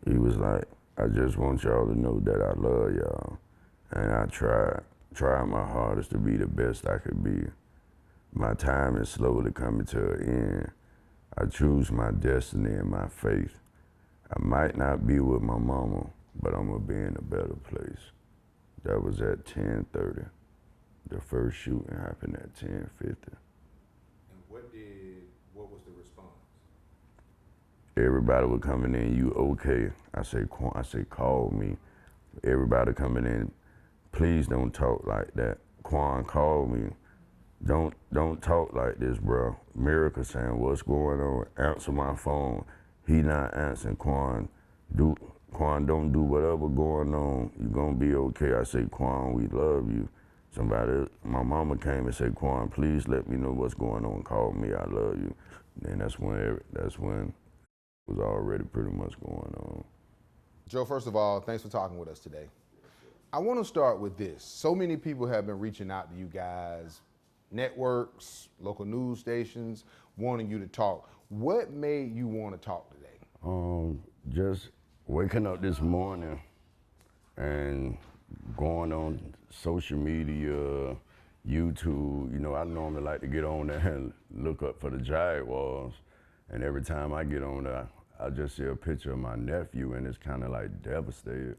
He was like, I just want y'all to know that I love y'all. And I tried my hardest to be the best I could be. My time is slowly coming to an end. I choose my destiny and my faith. I might not be with my mama, but I'm gonna be in a better place. That was at 10:30. The first shooting happened at 10:50. And what was the response? Everybody was coming in, you okay? I say, call me. Everybody coming in, please don't talk like that. Quan called me. Don't talk like this, bro. Miracle saying, what's going on? Answer my phone. He not answering. Quan, don't do whatever going on. You gonna be okay. I say, Quan, we love you. My mama came and said, Quan, please let me know what's going on. Call me, I love you. And that's when it was already pretty much going on. Joe, first of all, thanks for talking with us today. I want to start with this. So many people have been reaching out to you guys, networks, local news stations, wanting you to talk. What made you want to talk today? Just waking up this morning and going on social media, YouTube. You know, I normally like to get on there and look up for the Jaguars. And every time I get on there, I just see a picture of my nephew, and it's kind of like devastated.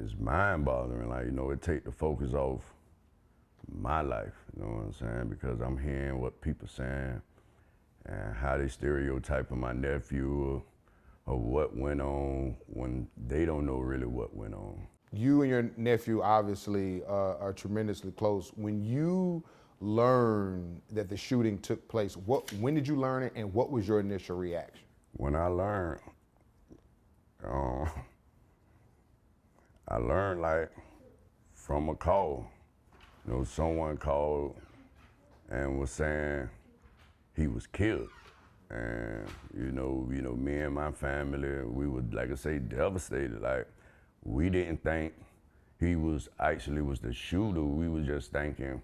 It's mind-boggling, like, you know, it take the focus off my life, you know what I'm saying? Because I'm hearing what people saying and how they stereotyping my nephew or what went on when they don't know really what went on. You and your nephew obviously are tremendously close. When you learned that the shooting took place, when did you learn it, and what was your initial reaction? When I learned like from a call. You know, someone called and was saying he was killed. And you know, me and my family, we were, like I say, devastated. Like, we didn't think he was the shooter. We were just thinking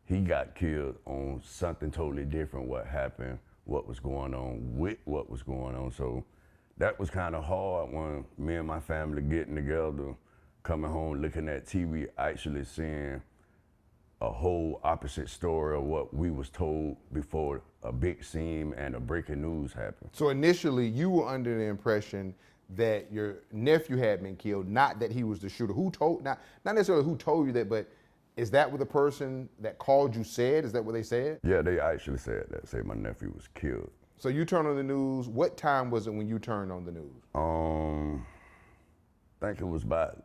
he got killed on something totally different. What happened, what was going on with what was going on. So that was kind of hard when me and my family getting together, coming home, looking at TV, actually seeing a whole opposite story of what we was told before a big scene and a breaking news happened. So initially, you were under the impression that your nephew had been killed, not that he was the shooter. Who told, not necessarily who told you that, but is that what the person that called you said? Is that what they said? Yeah, they actually said that, say my nephew was killed. So you turned on the news. What time was it when you turned on the news? I think it was about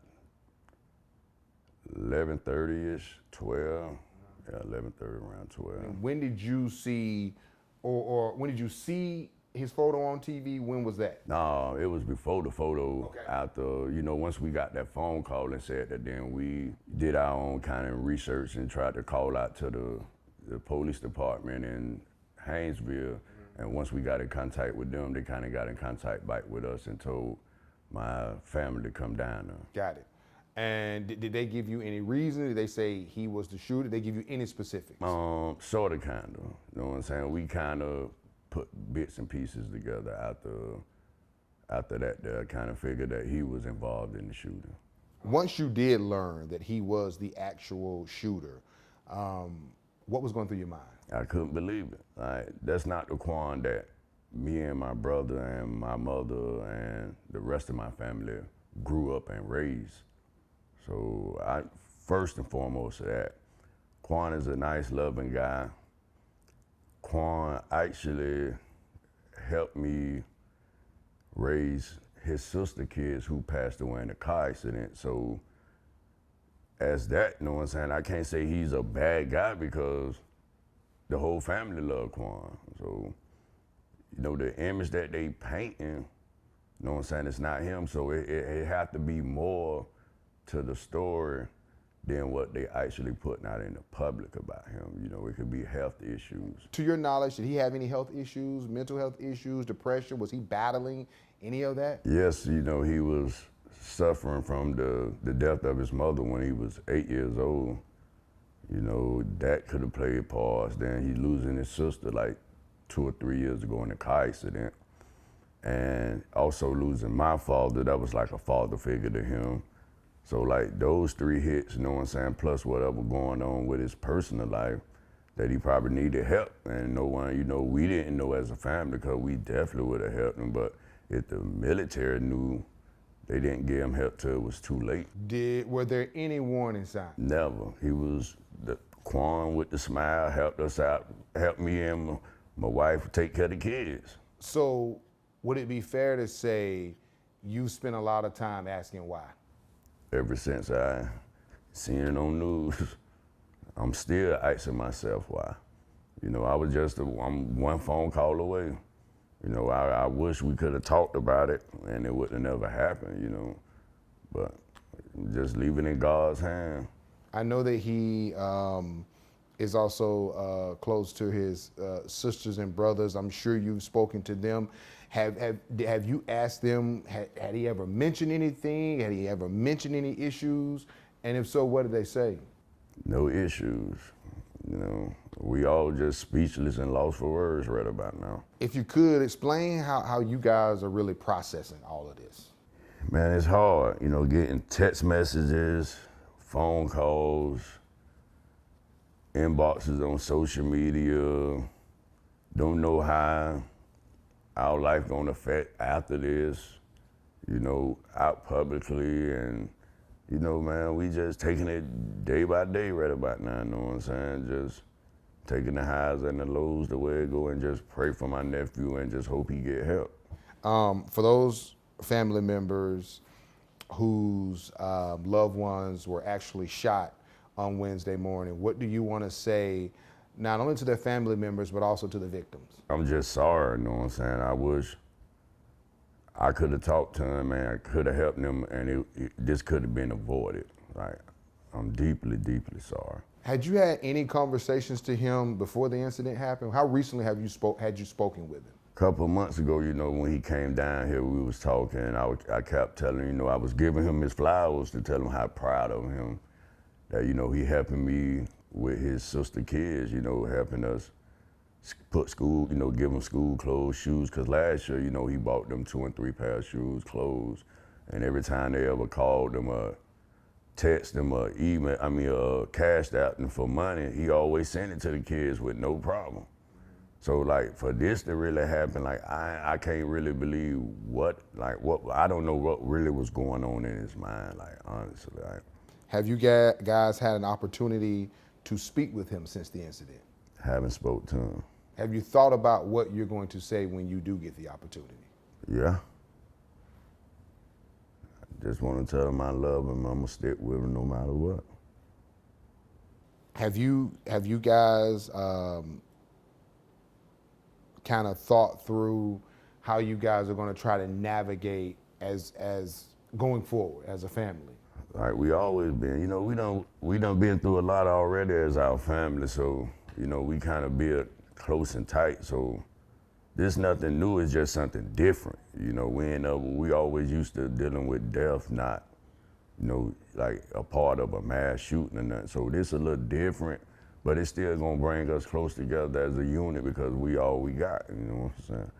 11:30-ish, 12. Yeah, 11:30, around 12. And when did you see, or when did you see his photo on TV? When was that? No, it was before the photo. Okay. After, you know, once we got that phone call and said that, then we did our own kind of research and tried to call out to the police department in Haynesville. And once we got in contact with them, they kind of got in contact back with us and told my family to come down there. Got it. And did they give you any reason? Did they say he was the shooter? Did they give you any specifics? Sort of, kind of. You know what I'm saying? We kind of put bits and pieces together after that. I kind of figured that he was involved in the shooting. Once you did learn that he was the actual shooter, what was going through your mind? I couldn't believe it. Like, that's not the Quan that me and my brother and my mother and the rest of my family grew up and raised. So first and foremost that, Quan is a nice, loving guy. Quan actually helped me raise his sister kids who passed away in a car accident. So as that, you know what I'm saying, I can't say he's a bad guy because the whole family loved Quan. So, you know, the image that they painting, you know what I'm saying, it's not him. So it had to be more to the story than what they actually putting out in the public about him. You know, it could be health issues. To your knowledge, did he have any health issues, mental health issues, depression? Was he battling any of that? Yes, you know, he was suffering from the death of his mother when he was 8 years old. You know, that could have played parts. Then he losing his sister like 2 or 3 years ago in a car accident. and also losing my father, that was like a father figure to him. So like those 3 hits, you know what I'm saying, plus whatever going on with his personal life, that he probably needed help. And no one, you know, we didn't know as a family, because we definitely would have helped him. But if the military knew, they didn't give him help till it was too late. Were there any warning signs? Never. He was the Quan with the smile, helped us out, helped me and my wife take care of the kids. So would it be fair to say you spent a lot of time asking why? Ever since I seen it on news, I'm still asking myself why. You know, I'm one phone call away. You know, I wish we could have talked about it and it would have never happened, you know. But just leave it in God's hand. I know that he is also close to his sisters and brothers. I'm sure you've spoken to them. Have you asked them, had he ever mentioned anything? Had he ever mentioned any issues? And if so, what did they say? No issues. You know, we all just speechless and lost for words right about now. If you could explain how you guys are really processing all of this. Man, it's hard, you know, getting text messages, phone calls, inboxes on social media. Don't know how our life gonna affect after this, you know, out publicly. And, you know, man, we just taking it day by day right about now, you know what I'm saying? Just taking the highs and the lows the way it go, and just pray for my nephew and just hope he get help. For those family members whose loved ones were actually shot on Wednesday morning, what do you want to say not only to their family members, but also to the victims? I'm just sorry, you know what I'm saying? I wish I could have talked to him, and I could have helped him, and this could have been avoided. Like, I'm deeply, deeply sorry. Had you had any conversations to him before the incident happened? How recently had you spoken with him? A couple of months ago, you know, when he came down here, we was talking, and I kept telling him, you know, I was giving him his flowers to tell him how proud of him, that, you know, he helping me with his sister kids, you know, helping us put school, you know, give them school clothes, shoes, because last year, you know, he bought them 2 and 3 pair of shoes, clothes, and every time they ever called them or text them or email, cashed out them for money, he always sent it to the kids with no problem. So like for this to really happen, like I can't really believe what I don't know what really was going on in his mind, like honestly. Have you guys had an opportunity to speak with him since the incident? Haven't spoke to him. Have you thought about what you're going to say when you do get the opportunity? Yeah. I just want to tell him I love him. I'm gonna stick with him no matter what. Have you guys kind of thought through how you guys are going to try to navigate as going forward as a family? Like we always been, you know, we done been through a lot already as our family, so you know we kind of built close and tight. So this nothing new, it's just something different. You know, we always used to dealing with death, not, you know, like a part of a mass shooting or nothing. So this a little different, but it's still gonna bring us close together as a unit because we all we got, you know what I'm saying?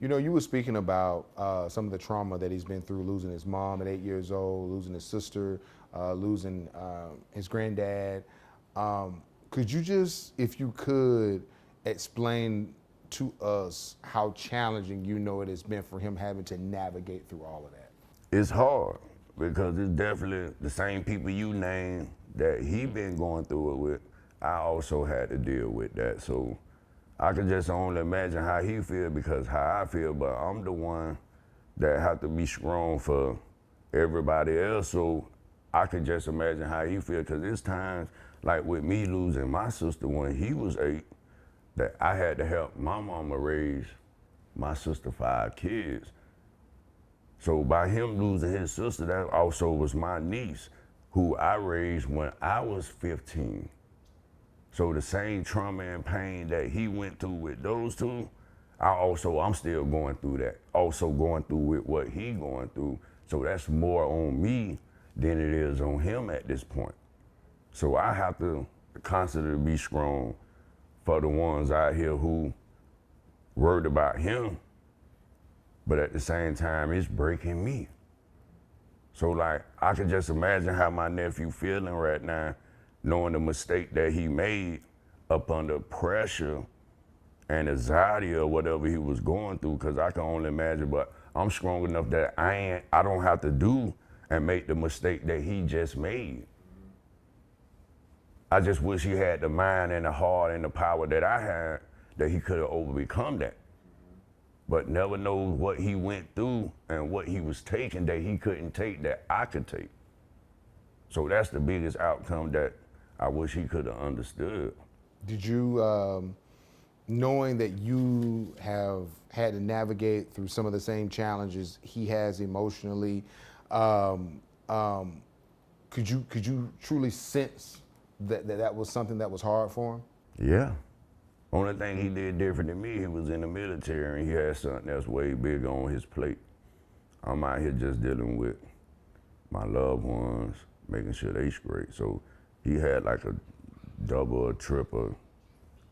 You know, you were speaking about some of the trauma that he's been through, losing his mom at 8 years old, losing his sister, losing his granddad. Could you just, if you could, explain to us how challenging you know it has been for him having to navigate through all of that? It's hard because it's definitely the same people you named that he been going through it with. I also had to deal with that. So I can just only imagine how he feel because how I feel, but I'm the one that have to be strong for everybody else. So I can just imagine how he feel because there's times, like with me losing my sister when he was 8, that I had to help my mama raise my sister 5 kids. So by him losing his sister, that also was my niece, who I raised when I was 15. So the same trauma and pain that he went through with those two, I'm still going through that. Also going through with what he going through. So that's more on me than it is on him at this point. So I have to constantly be strong for the ones out here who worried about him but at the same time, it's breaking me. So like, I can just imagine how my nephew feeling right now, knowing the mistake that he made up under pressure and anxiety or whatever he was going through, because I can only imagine, but I'm strong enough that I don't have to do and make the mistake that he just made. I just wish he had the mind and the heart and the power that I had, that he could have overcome that. But never knows what he went through and what he was taking that he couldn't take that I could take. So that's the biggest outcome that I wish he could have understood. Did you, knowing that you have had to navigate through some of the same challenges he has emotionally, could you truly sense that was something that was hard for him? Yeah. Only thing he did different than me, he was in the military and he had something that's way bigger on his plate. I'm out here just dealing with my loved ones, making sure they straight. So he had like a double or triple.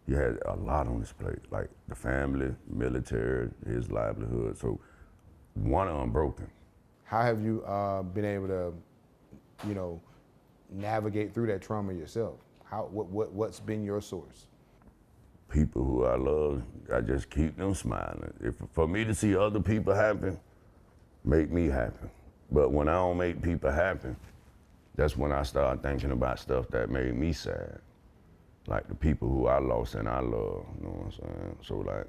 He had a lot on his plate, like the family, military, his livelihood. So one unbroken. How have you been able to, navigate through that trauma yourself? What's been your source? People who I love, I just keep them smiling. For me to see other people happy, make me happy. But when I don't make people happy, that's when I start thinking about stuff that made me sad. Like the people who I lost and I love, you know what I'm saying? So like,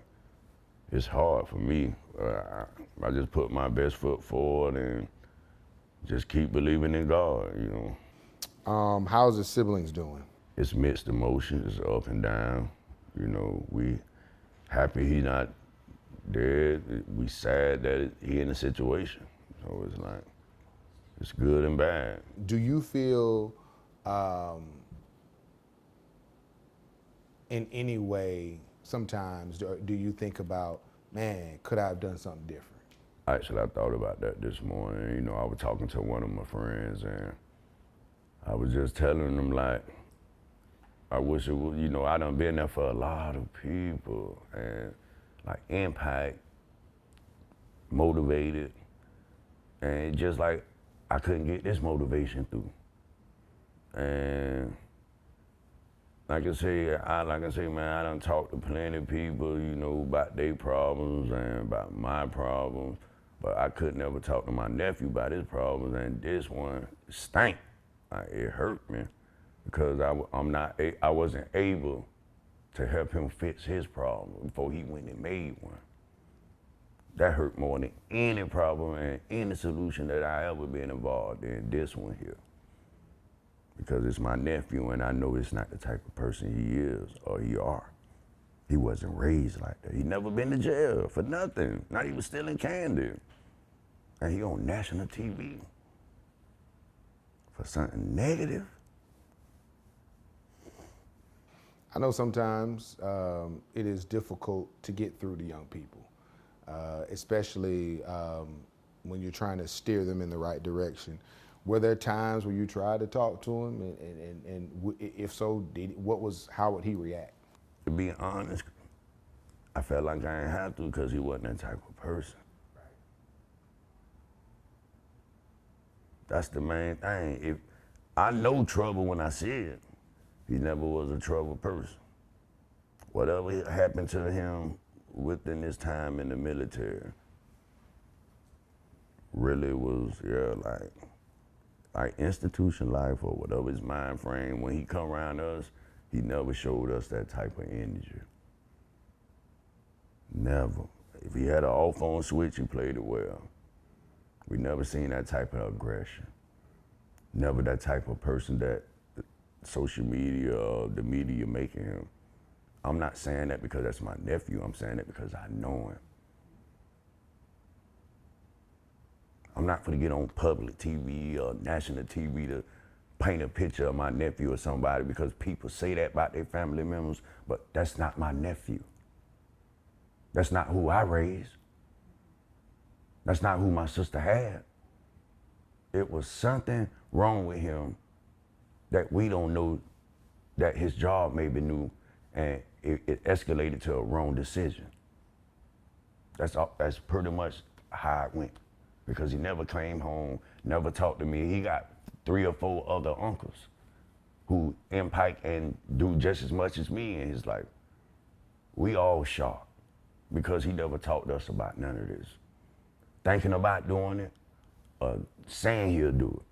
it's hard for me. I just put my best foot forward and just keep believing in God, How's the siblings doing? It's mixed emotions, it's up and down. We happy he not dead. We sad that he in a situation. So it's like, it's good and bad. Do you feel in any way, sometimes, do you think about, man, could I have done something different? Actually, I thought about that this morning. I was talking to one of my friends and I was just telling them like, I wish it was, I done been there for a lot of people and like impact, motivated, and just like I couldn't get this motivation through. And like I say, man, I done talked to plenty of people, about their problems and about my problems, but I could never talk to my nephew about his problems, and this one stank. Like, it hurt me because I wasn't able to help him fix his problem before he went and made one. That hurt more than any problem and any solution that I ever been involved in, this one here. Because it's my nephew and I know it's not the type of person he is or he are. He wasn't raised like that. He never been to jail for nothing, not even stealing candy. And he on national TV for something negative. I know sometimes it is difficult to get through to young people, especially when you're trying to steer them in the right direction. Were there times where you tried to talk to him, and if so, how would he react? To be honest, I felt like I didn't have to because he wasn't that type of person. Right. That's the main thing. If I know trouble when I see it, he never was a trouble person. Whatever happened to him within his time in the military really was, like institution life or whatever his mind frame. When he come around us, he never showed us that type of energy. Never. If he had an off on switch, he played it well. We never seen that type of aggression. Never that type of person that social media or the media making him. I'm not saying that because that's my nephew. I'm saying that because I know him. I'm not gonna get on public TV or national TV to paint a picture of my nephew or somebody because people say that about their family members, but that's not my nephew. That's not who I raised. That's not who my sister had. It was something wrong with him that we don't know, that his job maybe knew, and it escalated to a wrong decision. That's pretty much how it went. Because he never came home, never talked to me. He got 3 or 4 other uncles who impact and do just as much as me in his life. We all shocked because he never talked to us about none of this. Thinking about doing it, saying he'll do it.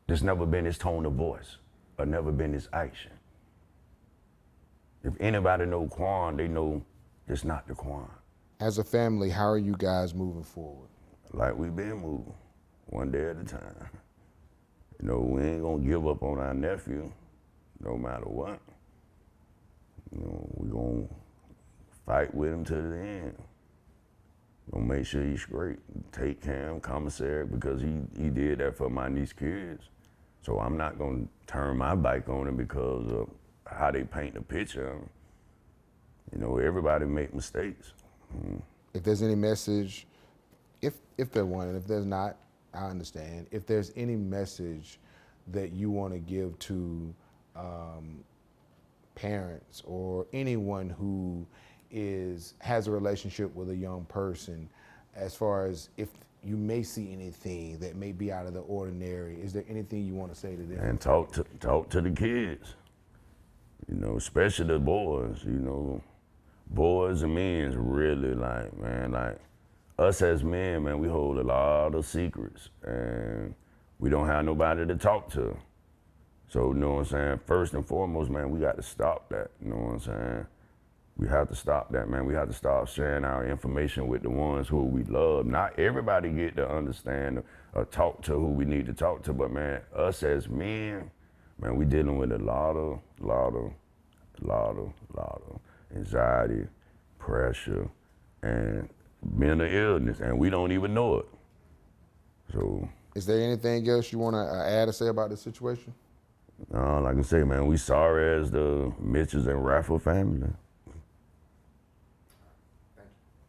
There's never been his tone of voice, or never been his action. If anybody know Quan, they know it's not the Quan. As a family, how are you guys moving forward? Like we've been moving, one day at a time. You know, we ain't gonna give up on our nephew, no matter what. You know, we gonna fight with him to the end. Gonna make sure he's straight. Take him, commissary, because he did that for my niece kids. So I'm not gonna turn my back on him because of how they paint the picture of him. You know, everybody make mistakes. If there's any message, if there's one, and if there's not, I understand. If there's any message that you want to give to parents or anyone who has a relationship with a young person, as far as if you may see anything that may be out of the ordinary, is there anything you want to say to them? And talk to the kids. You know, especially the boys. You know, boys and men really like, man, like us as men, man, we hold a lot of secrets and we don't have nobody to talk to. So, you know what I'm saying? First and foremost, man, we got to stop that. You know what I'm saying? We have to stop that, man. We have to stop sharing our information with the ones who we love. Not everybody get to understand or talk to who we need to talk to, but man, us as men, man, we dealing with a lot of anxiety, pressure, and mental illness, and we don't even know it. So. Is there anything else you want to add or say about the situation? Like I say, man, we sorry as the Mitchells and Radford family.